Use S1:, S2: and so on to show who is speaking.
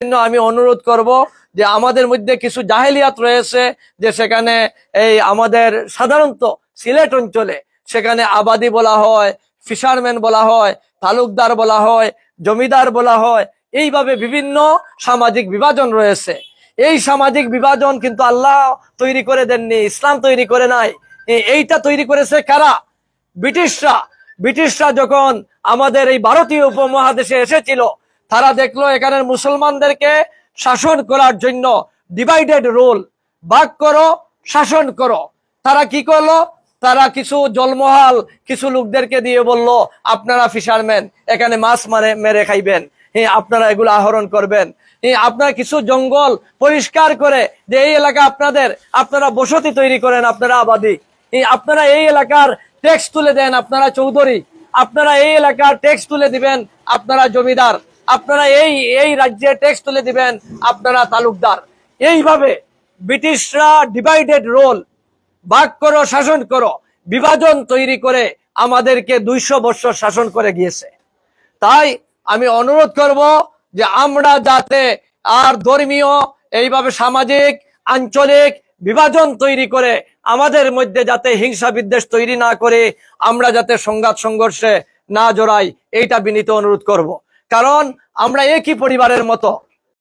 S1: আমি অনুরোধ করব যে আমাদের মধ্যে কিছু জাহেলিয়াত রয়েছে, যে সেখানে এই আমাদের সাধারণত সিলেট অঞ্চলে সেখানে আবাদি বলা হয়, ফিশারম্যান বলা হয়, তালুকদার বলা হয়, জমিদার বলা হয়, এইভাবে বিভিন্ন সামাজিক বিভাজন রয়েছে। এই সামাজিক বিভাজন কিন্তু আল্লাহ তৈরি করে দেননি, ইসলাম তৈরি করে নাই। এইটা তৈরি করেছে কারা? ব্রিটিশরা যখন আমাদের এই ভারতীয় উপমহাদেশে এসেছিল, তারা দেখলো এখানের মুসলমানদেরকে শাসন করার জন্য ডিভাইডেড রুল, ভাগ করো, শাসন করো। তারা কি করলো? তারা কিছু জলমহাল কিছু লোকদেরকে দিয়ে বলল, আপনারা ফিশারম্যান, এখানে মাছ মেরে খাইবেন, আপনারা এগুলো আহরণ করবেন। আপনারা কিছু জঙ্গল পরিষ্কার করে যে এই এলাকা আপনাদের, আপনারা বসতি তৈরি করেন, আপনারা আবাদি। আপনারা এই এলাকার ট্যাক্স তুলে দেন, আপনারা চৌধুরী। আপনারা এই এলাকার ট্যাক্স তুলে দিবেন, আপনারা জমিদার। আপনারা এই রাজ্যে ট্যাক্স তুলে দিবেন, আপনারা তালুকদার। এইভাবে ব্রিটিশরা ডিভাইডেড রোল, ভাগ করো, শাসন করো, বিভাজন তৈরি করে আমাদেরকে 200 বছর শাসন করে গিয়েছে। তাই আমি অনুরোধ করব যে আমরা যাতে আর ধর্মীয় এইভাবে সামাজিক আঞ্চলিক বিভাজন তৈরি করে আমাদের মধ্যে যাতে হিংসা বিদ্বেষ তৈরি না করে আমরা যাতে সংঘাত সংঘর্ষে না জড়াই, এইটা বিনীত অনুরোধ করব। কারণ আমরা একই পরিবারের মতো।